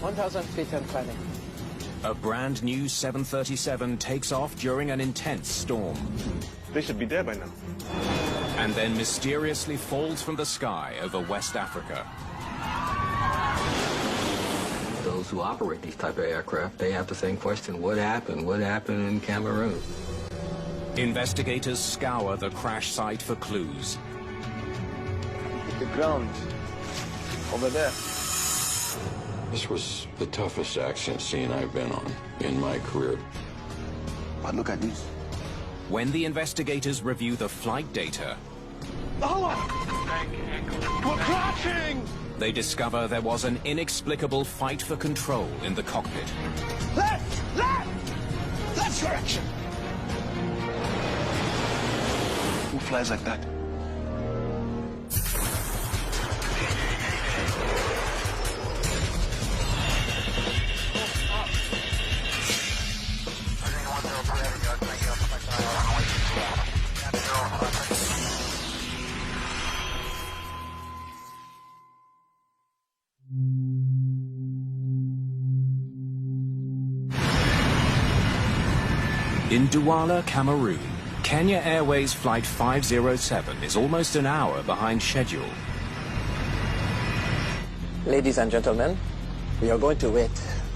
1,000 feet and climbing. A brand new 737 takes off during an intense storm. They should be there by now. And then mysteriously falls from the sky over West Africa. Those who operate these type of aircraft, they have the same question: what happened? What happened in Cameroon? Investigators scour the crash site for clues. The ground over there. This was the toughest accident scene I've been on in my career. But look at this. When the investigators review the flight data, We're crashing! they discover there was an inexplicable fight for control in the cockpit. Left! Left! Left direction! Who flies like that? In Douala, Cameroon, Kenya Airways Flight 507 is almost an hour behind schedule. Ladies and gentlemen, we are going to wait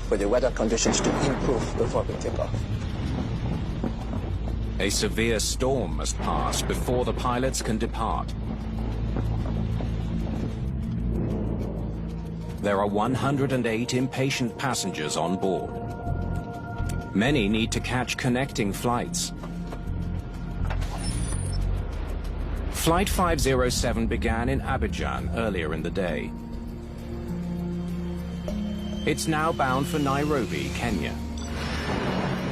for the weather conditions to improve before we take off. A severe storm must pass before the pilots can depart. There are 108 impatient passengers on board. Many need to catch connecting flights. Flight 507 began in Abidjan earlier in the day. It's now bound for Nairobi, Kenya.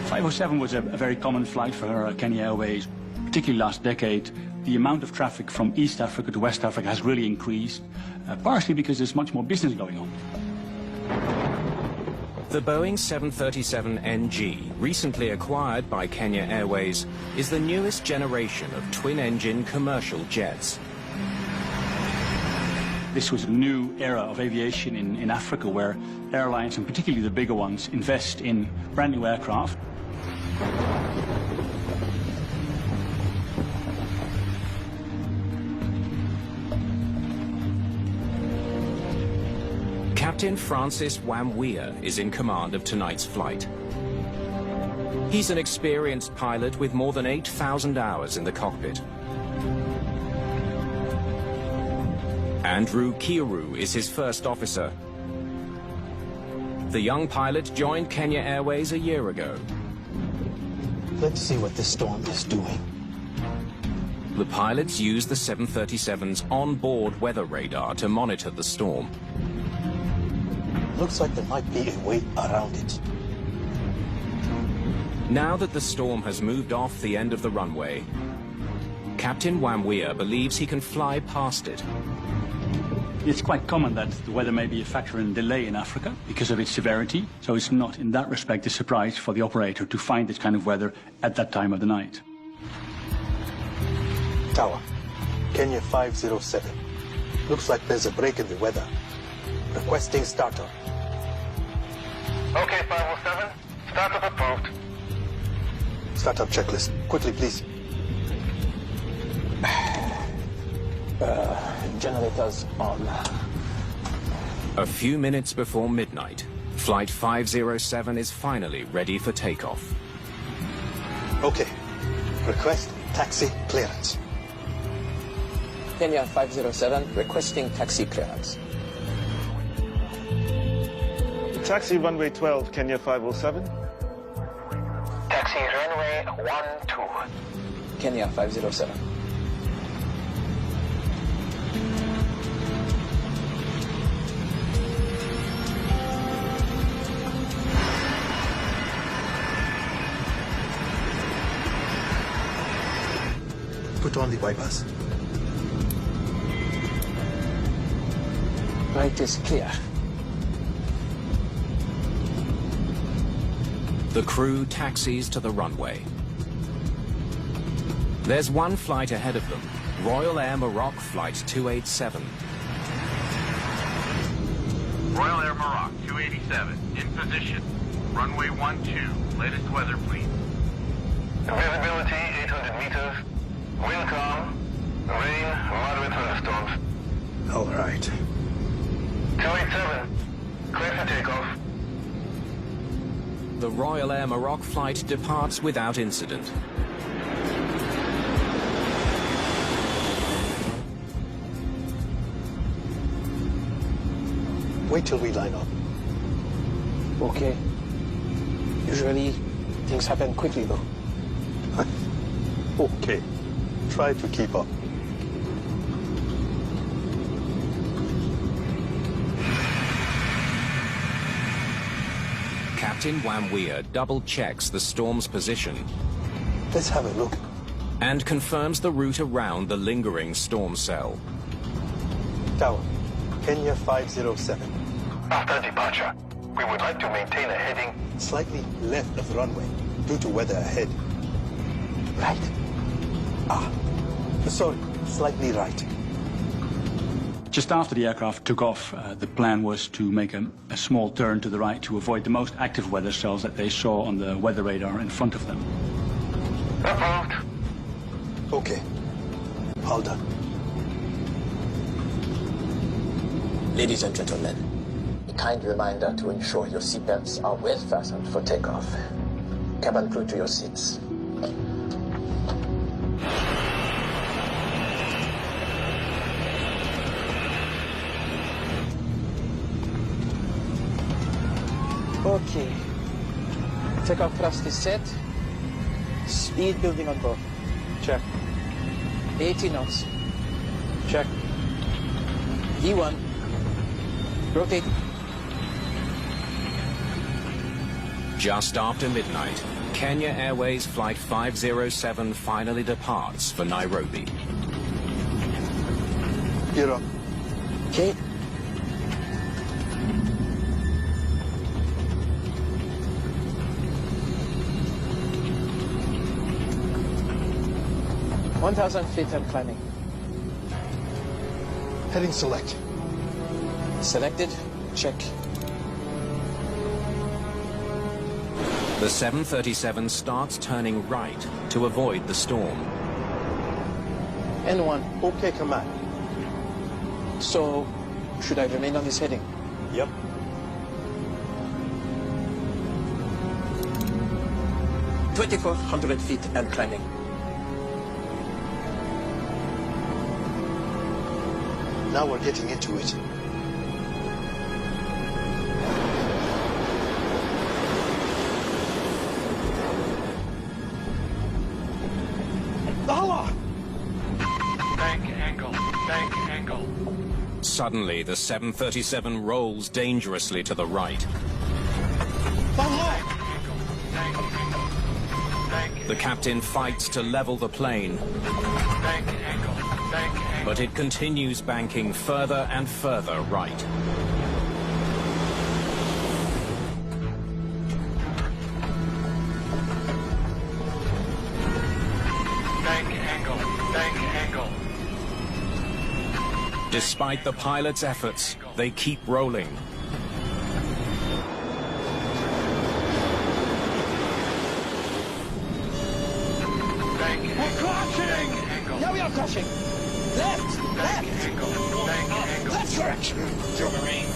507 was a very common flight for Kenya Airways, particularly last decade. The amount of traffic from East Africa to West Africa has really increased, partially because there's much more business going on. The Boeing 737NG, recently acquired by Kenya Airways, is the newest generation of twin-engine commercial jets. This was a new era of aviation in Africa, where airlines, and particularly the bigger ones, invest in brand new aircraft. Captain Francis Wamwea is in command of tonight's flight. He's an experienced pilot with more than 8,000 hours in the cockpit. Andrew Kiru is his first officer. The young pilot joined Kenya Airways a year ago. Let's see what this storm is doing. The pilots use the 737's onboard weather radar to monitor the storm. Looks like there might be a way around it. Now that the storm has moved off the end of the runway, Captain Wamwea believes he can fly past it. It's quite common that the weather may be a factor in delay in Africa because of its severity, so it's not in that respect a surprise for the operator to find this kind of weather at that time of the night. Tower, Kenya 507. Looks like there's a break in the weather. Requesting startup. Okay, 507. Startup approved. Startup checklist. Quickly, please. Generators on. A few minutes before midnight, Flight 507 is finally ready for takeoff. Okay. Request taxi clearance. Kenya 507 requesting taxi clearance. Taxi runway 12, Kenya 507. Taxi runway 12. Kenya 507. Put on the wipers. Right is clear. The crew taxis to the runway. There's one flight ahead of them, Royal Air Maroc Flight 287. Royal Air Maroc 287, in position. Runway 12, latest weather, please. Visibility 800 meters. Wind calm. Rain, moderate thunderstorms. All right. 287. Clear for takeoff. The Royal Air Maroc flight departs without incident. Wait till we line up. Okay. Usually, things happen quickly, though. Okay. Try to keep up. Captain Wam Weir double-checks the storm's position Let's have a look. and confirms the route around the lingering storm cell. Tower, Kenya 507. After departure, we would like to maintain a heading. Slightly left of the runway, due to weather ahead. Right. Sorry, slightly right. Just after the aircraft took off, the plan was to make a small turn to the right to avoid the most active weather cells that they saw on the weather radar in front of them. Approved. Okay. All done. Ladies and gentlemen, a kind reminder to ensure your seatbelts are well fastened for takeoff. Cabin crew to your seats. Okay. Takeoff thrust is set. Speed building on board. Check. 80 knots. Check. V1. Rotate. Just after midnight, Kenya Airways Flight 507 finally departs for Nairobi. You're up. Okay. $1,000 feet and climbing. Heading select. Selected. Check. The 737 starts turning right to avoid the storm. N1. Okay, command. So, should I remain on this heading? Yep. $2,400 feet and climbing. Now we're getting into it. Allah! Bank angle, bank angle. Suddenly, the 737 rolls dangerously to the right. Allah! Bank angle, bank, The captain fights to level the plane, bank angle, bank angle. but it continues banking further and further right. Bank angle, bank angle. Despite the pilot's efforts, they keep rolling. Bank angle, bank angle. Now we are crashing. Left! Bank angle, bank angle. Left direction! Marine,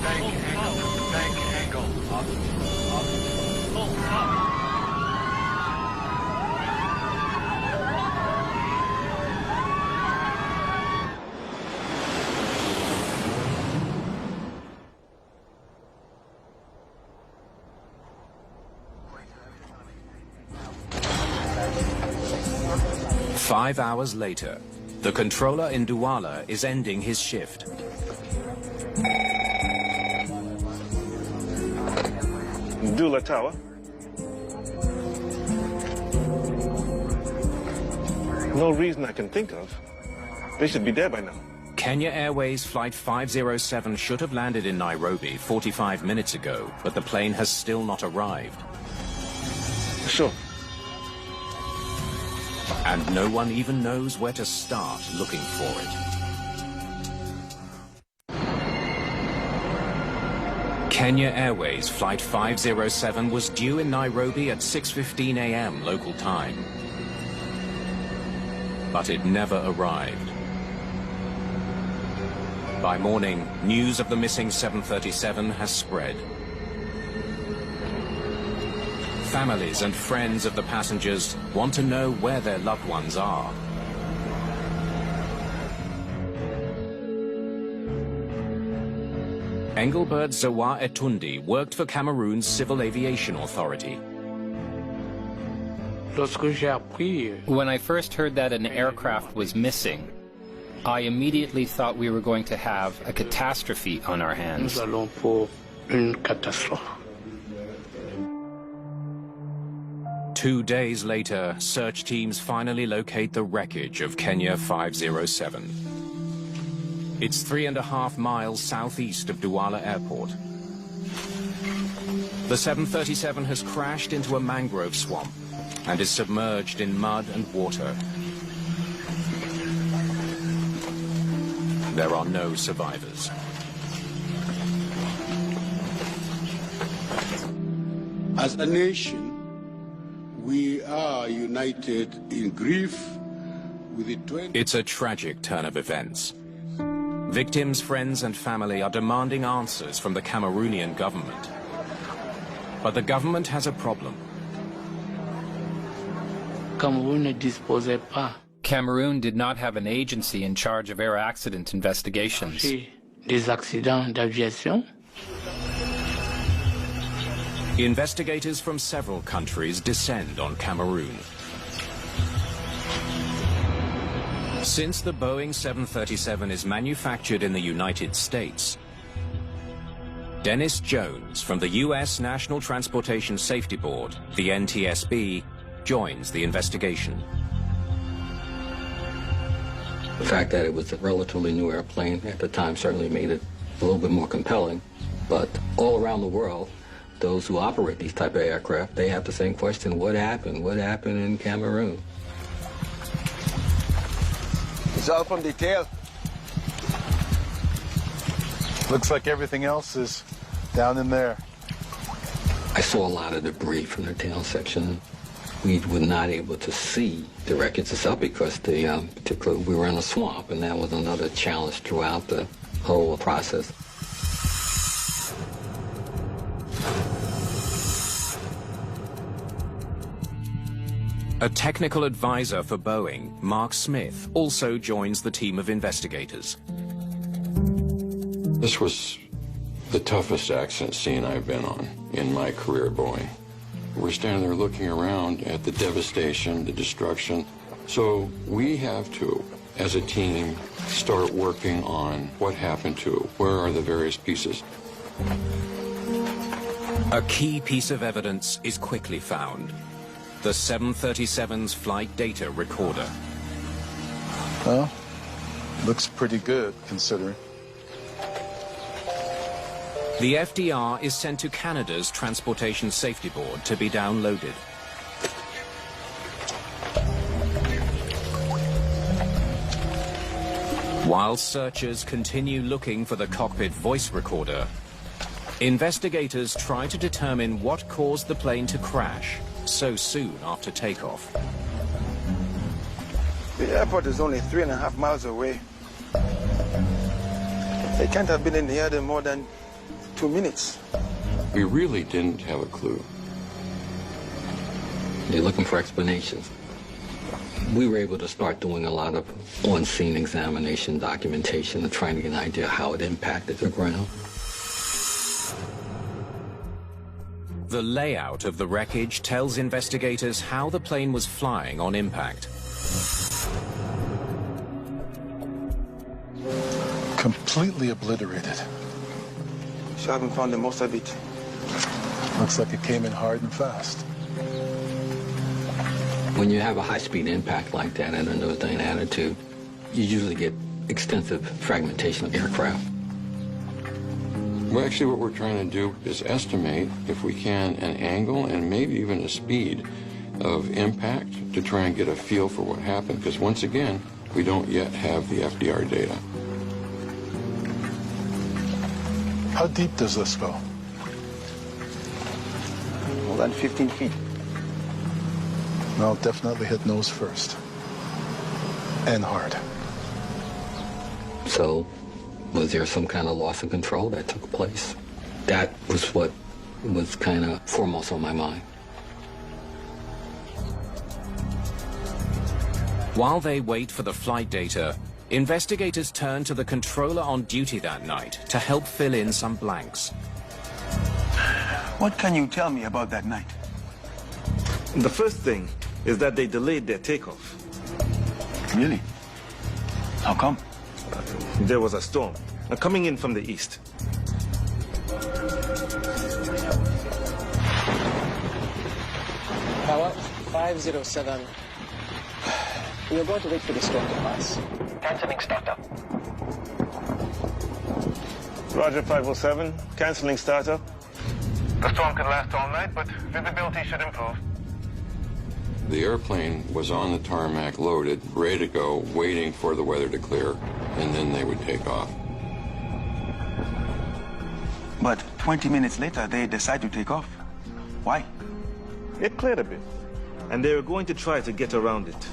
bank angle, bank angle. Five hours later, the controller in Douala is ending his shift. Dula Tower. No reason I can think of. They should be there by now. Kenya Airways Flight 507 should have landed in Nairobi 45 minutes ago, but the plane has still not arrived. Sure. And no one even knows where to start looking for it. Kenya Airways Flight 507 was due in Nairobi at 6:15 a.m. local time. But it never arrived. By morning, news of the missing 737 has spread. Families and friends of the passengers want to know where their loved ones are. Engelbert Zawa Etundi worked for Cameroon's Civil Aviation Authority. When I first heard that an aircraft was missing, I immediately thought we were going to have a catastrophe on our hands. 2 days later, search teams finally locate the wreckage of Kenya 507. It's 3.5 miles southeast of Douala Airport. The 737 has crashed into a mangrove swamp and is submerged in mud and water. There are no survivors. As a nation, we are united in grief with the 20... It's a tragic turn of events. Victims' friends and family are demanding answers from the Cameroonian government. But the government has a problem. Cameroon did not have an agency in charge of air accident investigations. Investigators from several countries descend on Cameroon. Since the Boeing 737 is manufactured in the United States, Dennis Jones from the U.S. National Transportation Safety Board, the NTSB, joins the investigation. The fact that it was a relatively new airplane at the time certainly made it a little bit more compelling. But all around the world, those who operate these type of aircraft, they have the same question: what happened? What happened in Cameroon? It's all from the tail. Looks like everything else is down in there. I saw a lot of debris from the tail section. We were not able to see the wreckage itself because particularly we were in a swamp, and that was another challenge throughout the whole process. A technical advisor for Boeing, Mark Smith, also joins the team of investigators. This was the toughest accident scene I've been on in my career at Boeing. We're standing there looking around at the devastation, the destruction. So we have to, as a team, start working on what happened to, where are the various pieces. A key piece of evidence is quickly found: the 737's flight data recorder. Well, looks pretty good, considering. The FDR is sent to Canada's Transportation Safety Board to be downloaded. While searchers continue looking for the cockpit voice recorder, investigators try to determine what caused the plane to crash so soon after takeoff. The airport is only 3.5 miles away. They can't have been in the air more than 2 minutes. We really didn't have a clue. They're looking for explanations. We were able to start doing a lot of on-scene examination, documentation, and trying to get an idea how it impacted the ground. The layout of the wreckage tells investigators how the plane was flying on impact. Completely obliterated. So I haven't found the most of it. Looks like it came in hard and fast. When you have a high-speed impact like that at a nose-down attitude, you usually get extensive fragmentation of aircraft. Well, actually, what we're trying to do is estimate, if we can, an angle and maybe even a speed of impact to try and get a feel for what happened, because once again, we don't yet have the FDR data. How deep does this go? More than 15 feet. No, definitely hit nose first. And hard. So, was there some kind of loss of control that took place? That was what was kind of foremost on my mind. While they wait for the flight data, investigators turn to the controller on duty that night to help fill in some blanks. What can you tell me about that night? The first thing is that they delayed their takeoff. Really? How come? There was a storm coming in from the east. Tower 507. We are going to wait for the storm to pass. Canceling startup. Roger 507, canceling startup. The storm could last all night, but visibility should improve. The airplane was on the tarmac, loaded, ready to go, waiting for the weather to clear, and then they would take off. But 20 minutes later, they decide to take off. Why? It cleared a bit, and they were going to try to get around it.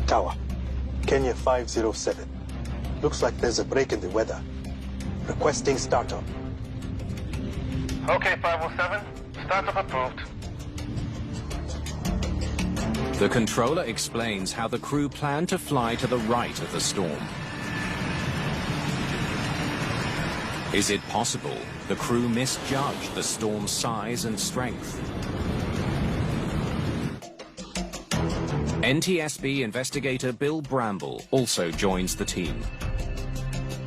Tower, Kenya 507. Looks like there's a break in the weather. Requesting startup. Okay, 507. Startup approved. The controller explains how the crew plan to fly to the right of the storm. Is it possible the crew misjudged the storm's size and strength? NTSB investigator Bill Bramble also joins the team.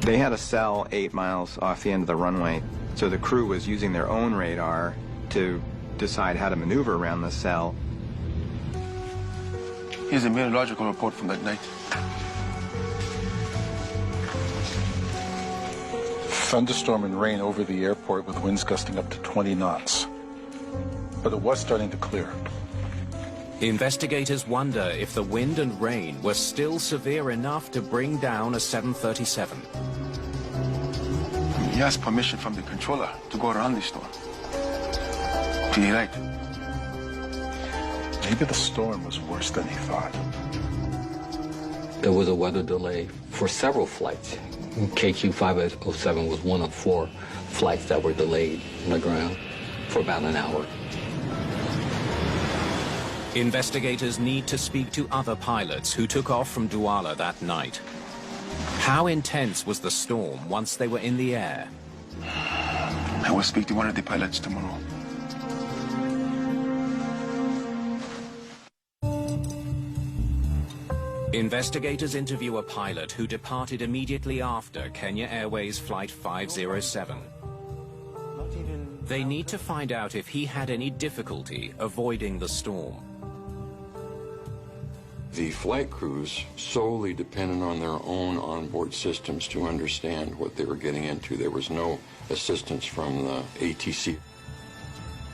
They had a cell 8 miles off the end of the runway, so the crew was using their own radar to decide how to maneuver around the cell. Here's a meteorological report from that night. Thunderstorm and rain over the airport with winds gusting up to 20 knots. But it was starting to clear. Investigators wonder if the wind and rain were still severe enough to bring down a 737. He asked permission from the controller to go around the storm. To the right. Maybe the storm was worse than he thought. There was a weather delay for several flights. KQ 507 was one of 4 flights that were delayed on the ground for about an hour. Investigators need to speak to other pilots who took off from Douala that night. How intense was the storm once they were in the air? I will speak to one of the pilots tomorrow. Investigators interview a pilot who departed immediately after Kenya Airways Flight 507. They need to find out if he had any difficulty avoiding the storm. The flight crews solely depended on their own onboard systems to understand what they were getting into. There was no assistance from the ATC.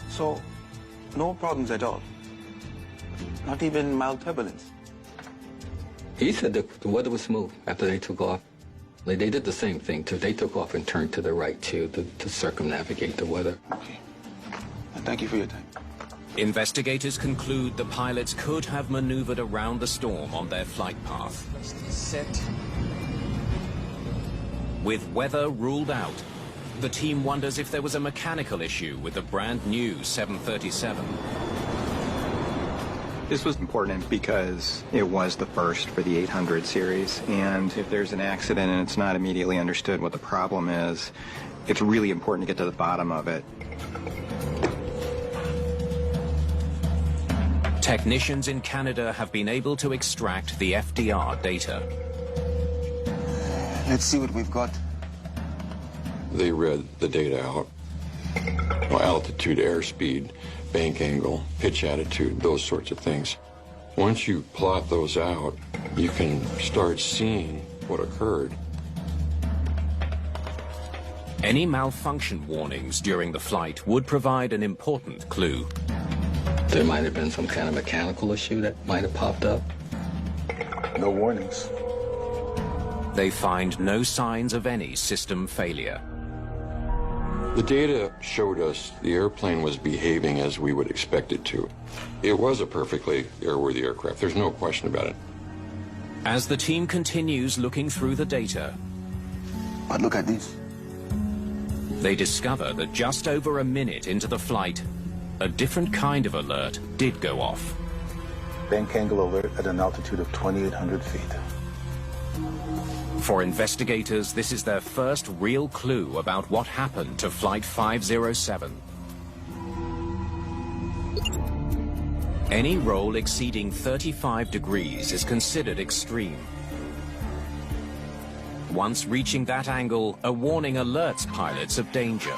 So, no problems at all? Not even mild turbulence? He said that the weather was smooth after they took off. They did the same thing, too. They took off and turned to the right, too, to circumnavigate the weather. Okay. And thank you for your time. Investigators conclude the pilots could have maneuvered around the storm on their flight path. Set. With weather ruled out, the team wonders if there was a mechanical issue with the brand new 737. This was important because it was the first for the 800 series, and if there's an accident and it's not immediately understood what the problem is, it's really important to get to the bottom of it. Technicians in Canada have been able to extract the FDR data. Let's see what we've got. They read the data out. Altitude, airspeed, bank angle, pitch attitude, those sorts of things. Once you plot those out, you can start seeing what occurred. Any malfunction warnings during the flight would provide an important clue. There might have been some kind of mechanical issue that might have popped up. No warnings. They find no signs of any system failure. The data showed us the airplane was behaving as we would expect it to. It was a perfectly airworthy aircraft. There's no question about it. As the team continues looking through the data, but look at this. They discover that just over a minute into the flight, a different kind of alert did go off. Bank angle alert at an altitude of 2,800 feet. For investigators, this is their first real clue about what happened to Flight 507. Any roll exceeding 35 degrees is considered extreme. Once reaching that angle, a warning alerts pilots of danger.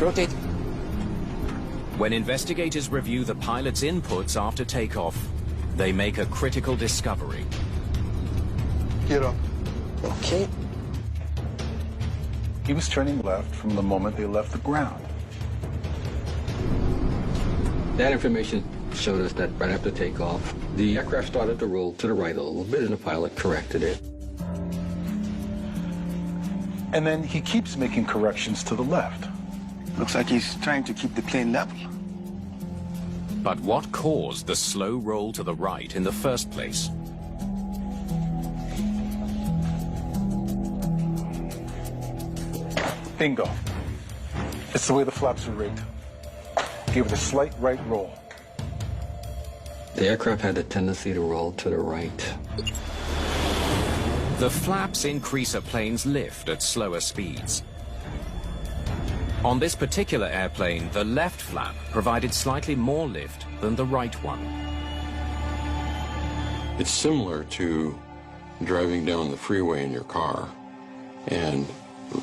Rotate. When investigators review the pilot's inputs after takeoff, they make a critical discovery. Gear up. Okay. He was turning left from the moment they left the ground. That information showed us that right after takeoff, the aircraft started to roll to the right a little bit, and the pilot corrected it. And then he keeps making corrections to the left. Looks like he's trying to keep the plane level. But what caused the slow roll to the right in the first place? Bingo. It's the way the flaps are rigged. Gave it a slight right roll. The aircraft had a tendency to roll to the right. The flaps increase a plane's lift at slower speeds. On this particular airplane, the left flap provided slightly more lift than the right one. It's similar to driving down the freeway in your car and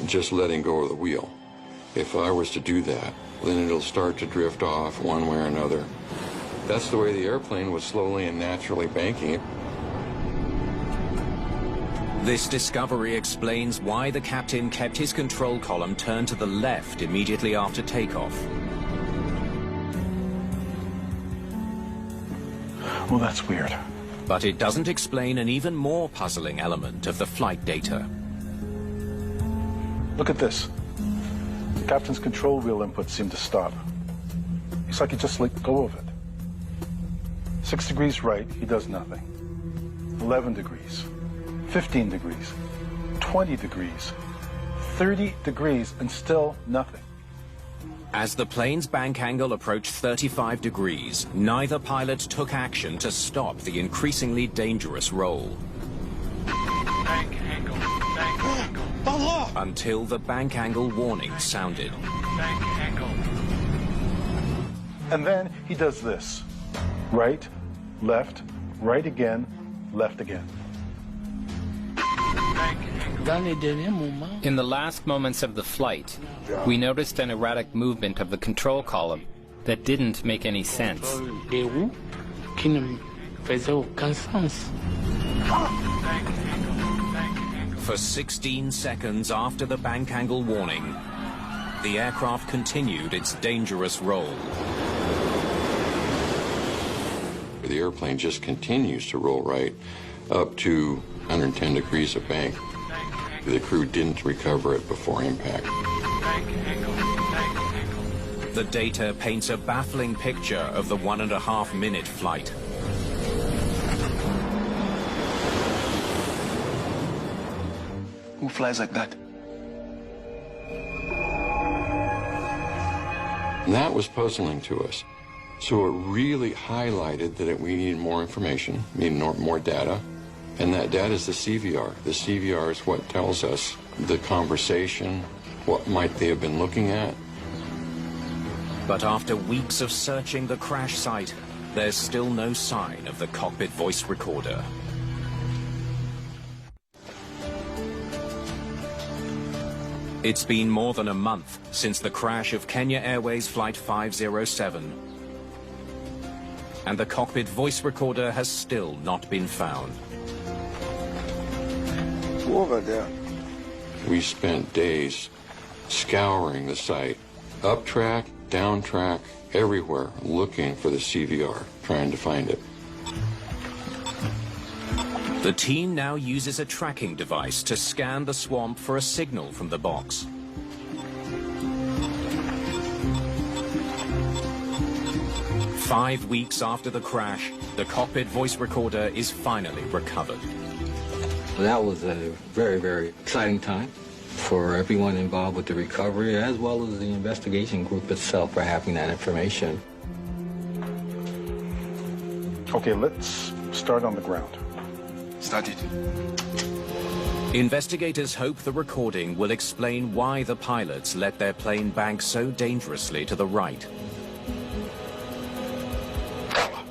just letting go of the wheel. If I was to do that, then it'll start to drift off one way or another. That's the way the airplane was slowly and naturally banking. This discovery explains why the captain kept his control column turned to the left immediately after takeoff. Well, that's weird. But it doesn't explain an even more puzzling element of the flight data. Look at this. The captain's control wheel inputs seem to stop. It's like he just let go of it. 6 degrees right, he does nothing. 11 degrees, 15 degrees, 20 degrees, 30 degrees, and still nothing. As the plane's bank angle approached 35 degrees, neither pilot took action to stop the increasingly dangerous roll. Bank angle, Until the bank angle warning sounded. bank angle. And then he does this. Right, left, right again, left again. In the last moments of the flight, we noticed an erratic movement of the control column that didn't make any sense. For 16 seconds after the bank angle warning, the aircraft continued its dangerous roll. The airplane just continues to roll right up to 110 degrees of bank. The crew didn't recover it before impact. The data paints a baffling picture of the 1.5-minute flight. Who flies like that? And that was puzzling to us. So it really highlighted that we needed more information, needed more data, and that data is the CVR. The CVR is what tells us the conversation, what might they have been looking at. But after weeks of searching the crash site, there's still no sign of the cockpit voice recorder. It's been more than a month since the crash of Kenya Airways Flight 507. And the cockpit voice recorder has still not been found. Over there. We spent days scouring the site, up track, down track, everywhere, looking for the CVR, trying to find it. The team now uses a tracking device to scan the swamp for a signal from the box. Five weeks after the crash, the cockpit voice recorder is finally recovered. That was a very, very exciting time for everyone involved with the recovery, as well as the investigation group itself for having that information. Okay, let's start on the ground. Started. Investigators hope the recording will explain why the pilots let their plane bank so dangerously to the right. Tower,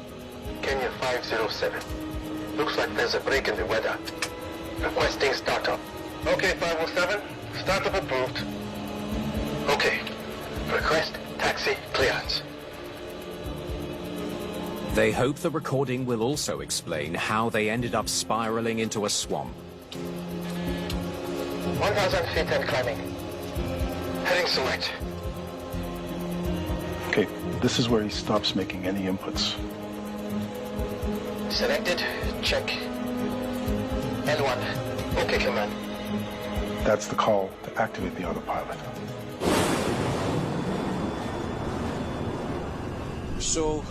Kenya 507. Looks like there's a break in the weather. Requesting startup. Okay, 507. Startup approved. Okay. Request taxi clearance. They hope the recording will also explain how they ended up spiraling into a swamp. 1,000 feet and climbing. Heading select. Okay, this is where he stops making any inputs. Selected. Check. N1. Okay, command. That's the call to activate the autopilot. So,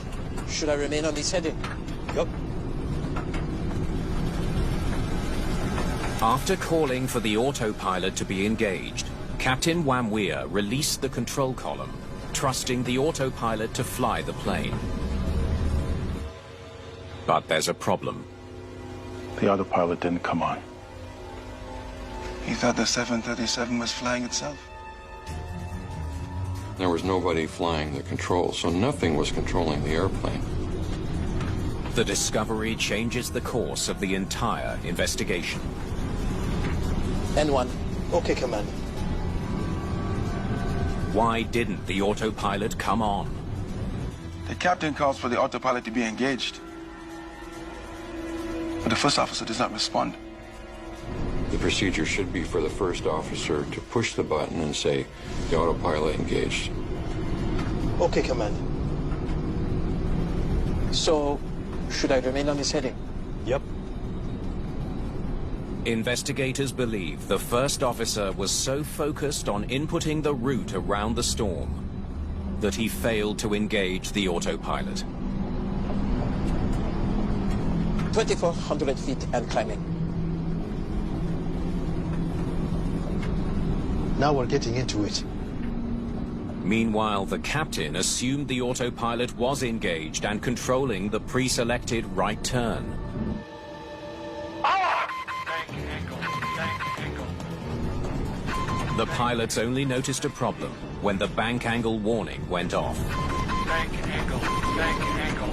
should I remain on this heading? Yup. After calling for the autopilot to be engaged, Captain Wamwea released the control column, trusting the autopilot to fly the plane. But there's a problem. The autopilot didn't come on. He thought the 737 was flying itself. There was nobody flying the controls, so nothing was controlling the airplane. The discovery changes the course of the entire investigation. N1. Okay, command. Why didn't the autopilot come on? The captain calls for the autopilot to be engaged. But the first officer does not respond. The procedure should be for the first officer to push the button and say, the autopilot engaged. Okay, command. So, should I remain on this heading? Yep. Investigators believe the first officer was so focused on inputting the route around the storm that he failed to engage the autopilot. 2,400 feet and climbing. Now we're getting into it. Meanwhile, the captain assumed the autopilot was engaged and controlling the pre-selected right turn. The pilots only noticed a problem when the bank angle warning went off. Bank angle, bank angle.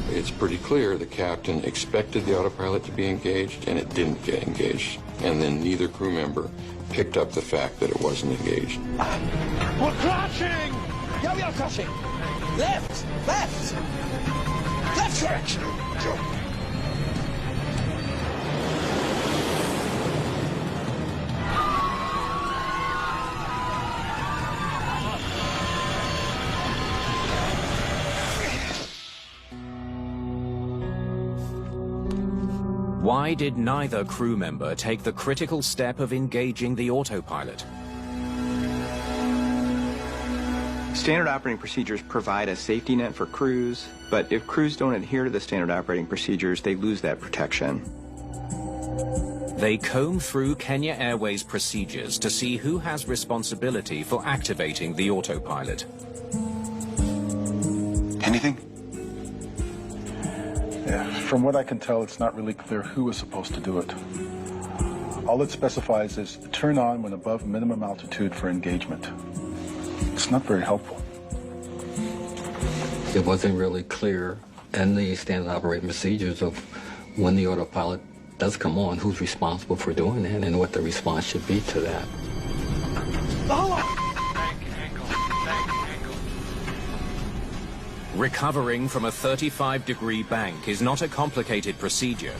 It's pretty clear the captain expected the autopilot to be engaged, and it didn't get engaged. And then neither crew member picked up the fact that it wasn't engaged. We're crashing! Yeah, we are crashing! Left! Left! Left direction! Why did neither crew member take the critical step of engaging the autopilot? Standard operating procedures provide a safety net for crews, but if crews don't adhere to the standard operating procedures, they lose that protection. They comb through Kenya Airways procedures to see who has responsibility for activating the autopilot. Anything? Yeah, from what I can tell, it's not really clear who is supposed to do it. All it specifies is turn on when above minimum altitude for engagement. It's not very helpful. It wasn't really clear in the standard operating procedures of when the autopilot does come on, who's responsible for doing that and what the response should be to that. Recovering from a 35-degree bank is not a complicated procedure.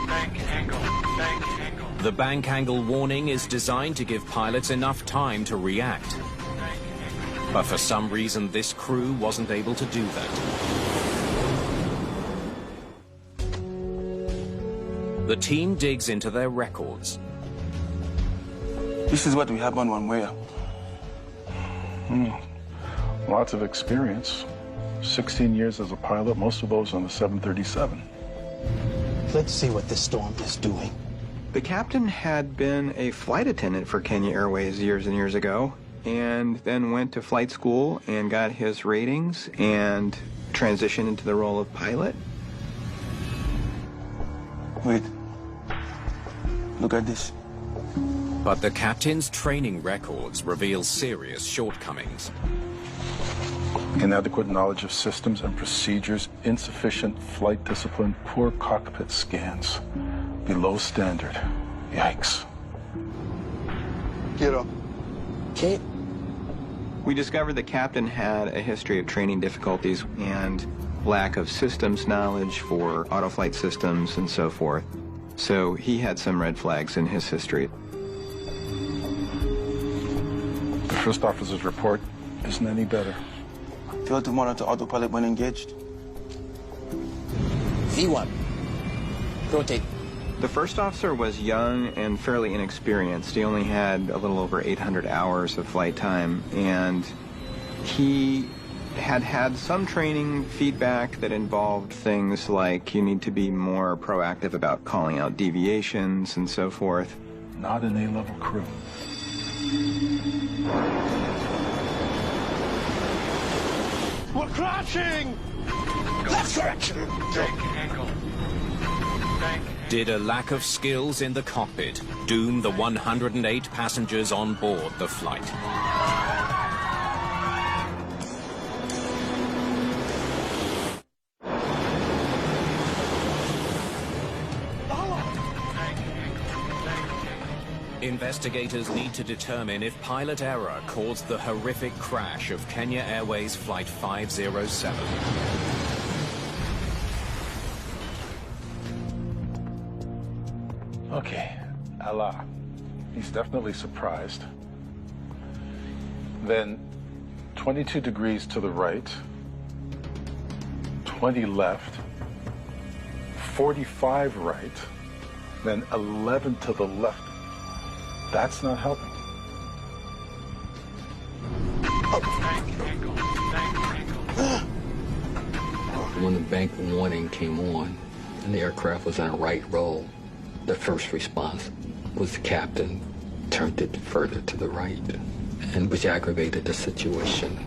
Bank angle, bank angle. The bank angle warning is designed to give pilots enough time to react. But for some reason, this crew wasn't able to do that. The team digs into their records. This is what we have on one way. Lots of experience. 16 years as a pilot, most of those on the 737. Let's see what this storm is doing. The captain had been a flight attendant for Kenya Airways years and years ago, and then went to flight school and got his ratings and transitioned into the role of pilot. Wait. Look at this. But the captain's training records reveal serious shortcomings. Inadequate knowledge of systems and procedures, insufficient flight discipline, poor cockpit scans. Below standard. Yikes. Get up. Okay. We discovered the captain had a history of training difficulties and lack of systems knowledge for autoflight systems and so forth. So he had some red flags in his history. The first officer's report isn't any better. Failed to monitor autopilot when engaged. V1. Rotate. The first officer was young and fairly inexperienced. He only had a little over 800 hours of flight time, and he had had some training feedback that involved things like you need to be more proactive about calling out deviations and so forth. Not an A-level crew. We're crashing! Left correction! Did a lack of skills in the cockpit doom the 108 passengers on board the flight? Investigators need to determine if pilot error caused the horrific crash of Kenya Airways Flight 507. Okay, Allah. He's definitely surprised. Then 22 degrees to the right, 20 left, 45 right, then 11 to the left. That's not helping. When the bank warning came on and the aircraft was on a right roll, the first response was the captain turned it further to the right, and which aggravated the situation.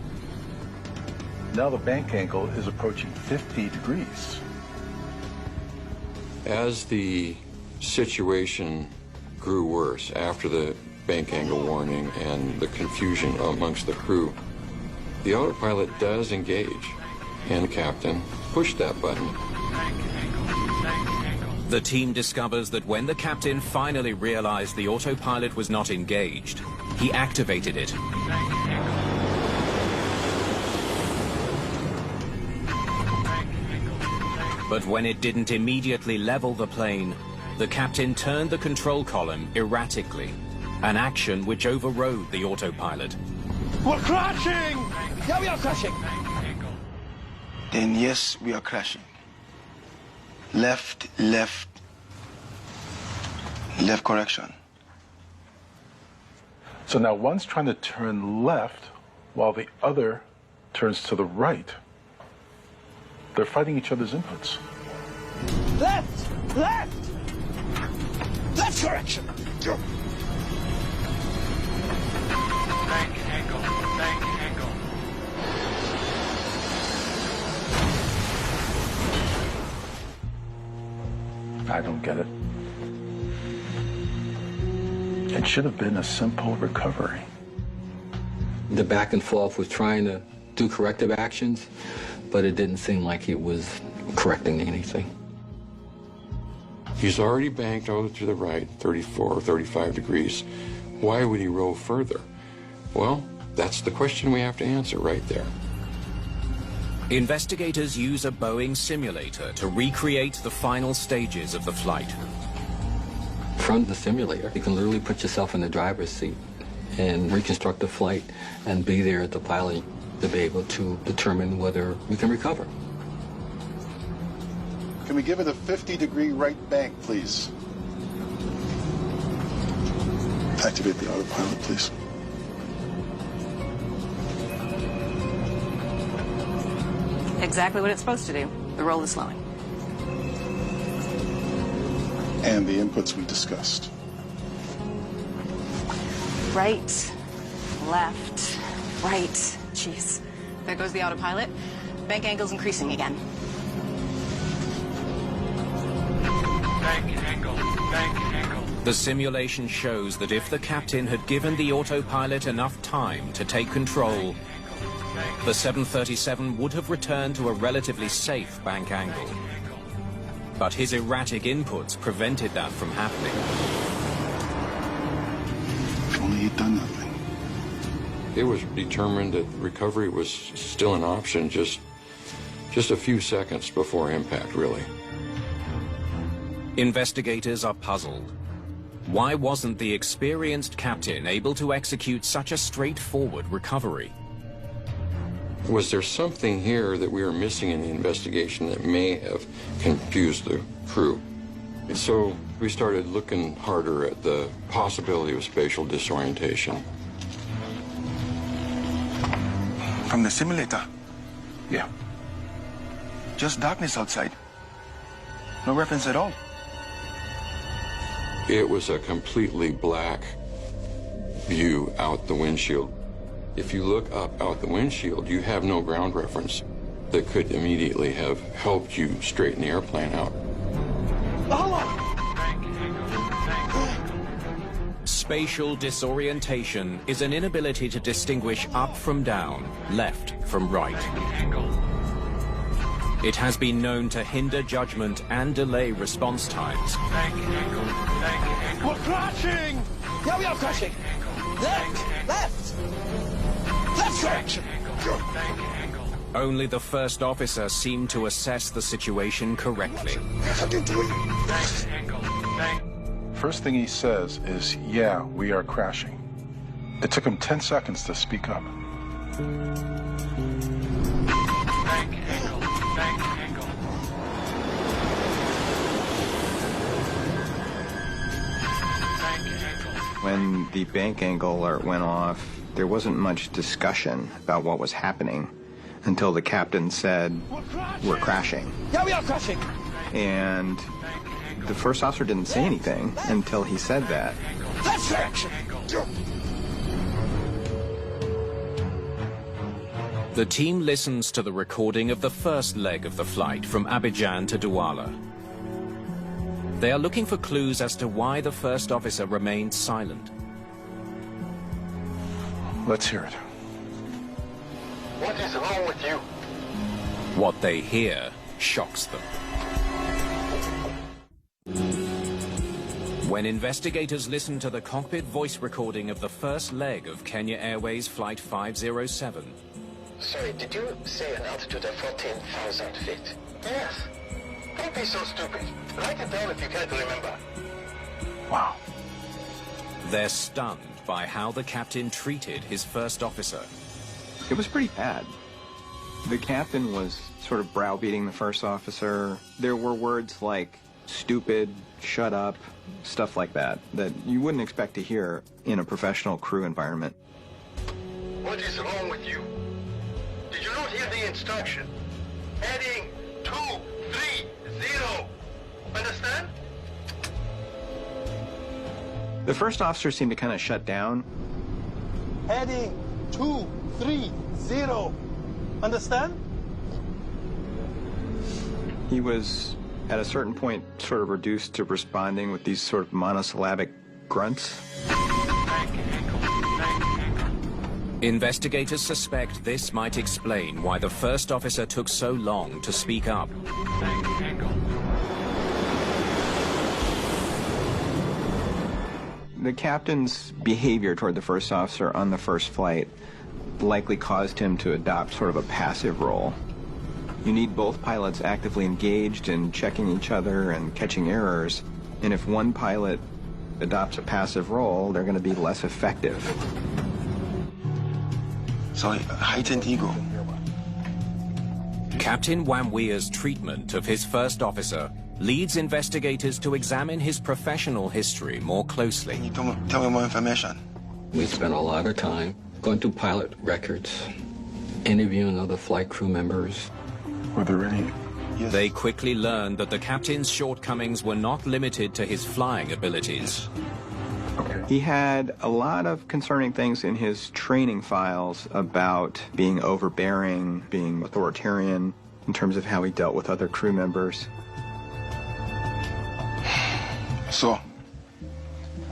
Now the bank angle is approaching 50 degrees. As the situation grew worse after the bank angle warning and the confusion amongst the crew, the autopilot does engage, and the captain pushed that button. The team discovers that when the captain finally realized the autopilot was not engaged, he activated it. But when it didn't immediately level the plane, the captain turned the control column erratically, an action which overrode the autopilot. We're crashing! Yeah, we are crashing. Then yes, we are crashing. Left, left, left correction. So now one's trying to turn left while the other turns to the right. They're fighting each other's inputs. Left! Left! Left correction! Bank angle, bank angle. I don't get it. It should have been a simple recovery. The back and forth was trying to do corrective actions, but it didn't seem like it was correcting anything. He's already banked over to the right, 34 or 35 degrees. Why would he roll further? Well, that's the question we have to answer right there. Investigators use a Boeing simulator to recreate the final stages of the flight. From the simulator, you can literally put yourself in the driver's seat and reconstruct the flight and be there at the pilot to be able to determine whether we can recover. Can we give it a 50-degree right bank, please? Activate the autopilot, please. Exactly what it's supposed to do. The roll is slowing. And the inputs we discussed. Right, left, right. Jeez. There goes the autopilot. Bank angle's increasing again. Bank angle, bank angle. The simulation shows that if the captain had given the autopilot enough time to take control, the 737 would have returned to a relatively safe bank angle. But his erratic inputs prevented that from happening. If only he'd done nothing. It was determined that recovery was still an option just a few seconds before impact, really. Investigators are puzzled. Why wasn't the experienced captain able to execute such a straightforward recovery? Was there something here that we were missing in the investigation that may have confused the crew? So we started looking harder at the possibility of spatial disorientation. From the simulator? Yeah. Just darkness outside. No reference at all. It was a completely black view out the windshield. If you look up out the windshield, you have no ground reference that could immediately have helped you straighten the airplane out. Spatial disorientation is an inability to distinguish up from down, left from right. It has been known to hinder judgment and delay response times. We're crashing! Yeah, we are crashing! Left! Left! Left direction! Only the first officer seemed to assess the situation correctly. First thing he says is, yeah, we are crashing. It took him 10 seconds to speak up. When the bank angle alert went off, there wasn't much discussion about what was happening until the captain said, "We're crashing." Yeah, we are crashing! And the first officer didn't say anything until he said that. Left direction! The team listens to the recording of the first leg of the flight from Abidjan to Douala. They are looking for clues as to why the first officer remained silent. Let's hear it. What is wrong with you? What they hear shocks them. When investigators listen to the cockpit voice recording of the first leg of Kenya Airways Flight 507... Sorry, did you say an altitude of 14,000 feet? Yes. Don't be so stupid. Write it down if you can't remember. Wow. They're stunned by how the captain treated his first officer. It was pretty bad. The captain was sort of browbeating the first officer. There were words like stupid, shut up, stuff like that you wouldn't expect to hear in a professional crew environment. What is wrong with you? Did you not hear the instruction? Heading 230. Understand? The first officer seemed to kind of shut down. Heading 230. Understand? He was, at a certain point, sort of reduced to responding with these sort of monosyllabic grunts. Investigators suspect this might explain why the first officer took so long to speak up. The captain's behavior toward the first officer on the first flight likely caused him to adopt sort of a passive role. You need both pilots actively engaged in checking each other and catching errors, and if one pilot adopts a passive role, they're going to be less effective. So, heightened ego. Captain Wamwia's treatment of his first officer leads investigators to examine his professional history more closely. Can you tell me more information? We spent a lot of time going through pilot records, interviewing other flight crew members. Were there any? Yes. They quickly learned that the captain's shortcomings were not limited to his flying abilities. Okay. He had a lot of concerning things in his training files about being overbearing, being authoritarian in terms of how he dealt with other crew members. So,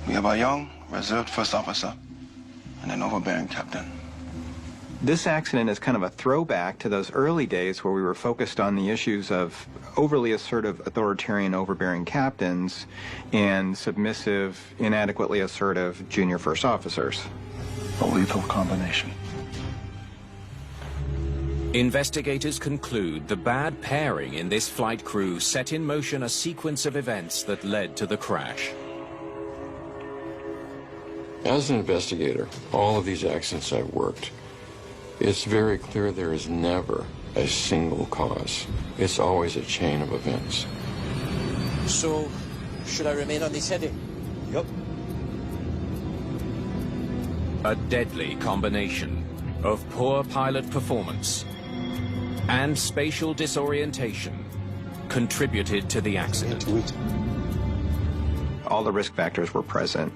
we have a young, reserved first officer and an overbearing captain. This accident is kind of a throwback to those early days where we were focused on the issues of overly assertive, authoritarian, overbearing captains and submissive, inadequately assertive junior first officers. A lethal combination. Investigators conclude the bad pairing in this flight crew set in motion a sequence of events that led to the crash. As an investigator, all of these accidents I've worked, it's very clear there is never a single cause. It's always a chain of events. So, should I remain on this heading? Yup. A deadly combination of poor pilot performance and spatial disorientation contributed to the accident. All the risk factors were present.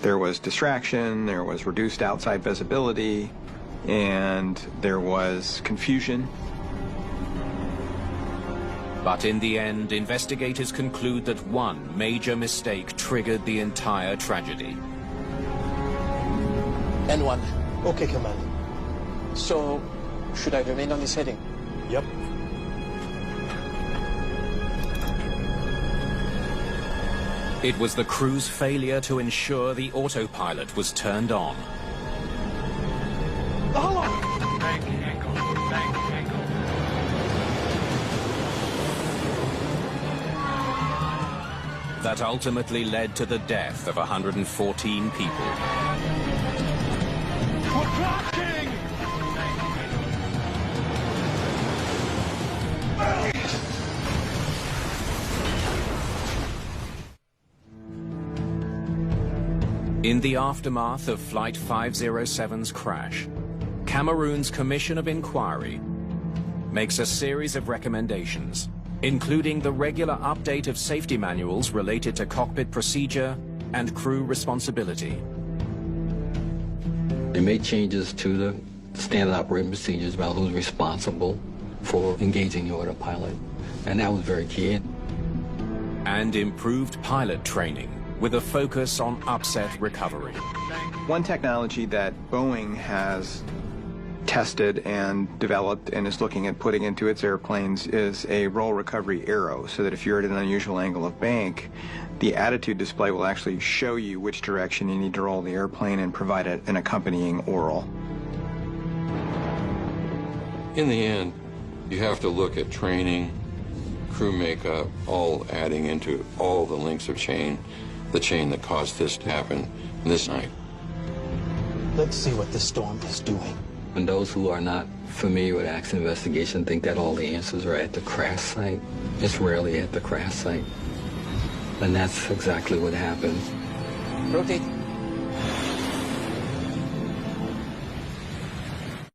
There was distraction, there was reduced outside visibility, and there was confusion. But in the end, investigators conclude that one major mistake triggered the entire tragedy. N1. Okay, Commander. So, should I remain on this heading? Yep. It was the crew's failure to ensure the autopilot was turned on. Bank angle. Bank angle. That ultimately led to the death of 114 people. We're crashing! In the aftermath of Flight 507's crash, Cameroon's Commission of Inquiry makes a series of recommendations, including the regular update of safety manuals related to cockpit procedure and crew responsibility. They made changes to the standard operating procedures about who's responsible for engaging the autopilot, and that was very key. And improved pilot training with a focus on upset recovery. One technology that Boeing has tested and developed and is looking at putting into its airplanes is a roll recovery arrow, so that if you're at an unusual angle of bank, the attitude display will actually show you which direction you need to roll the airplane and provide an accompanying oral. In the end, you have to look at training, crew makeup, all adding into all the links of chain, the chain that caused this to happen this night. Let's see what the storm is doing. And those who are not familiar with accident investigation think that all the answers are at the crash site. It's rarely at the crash site. And that's exactly what happened. Rotate.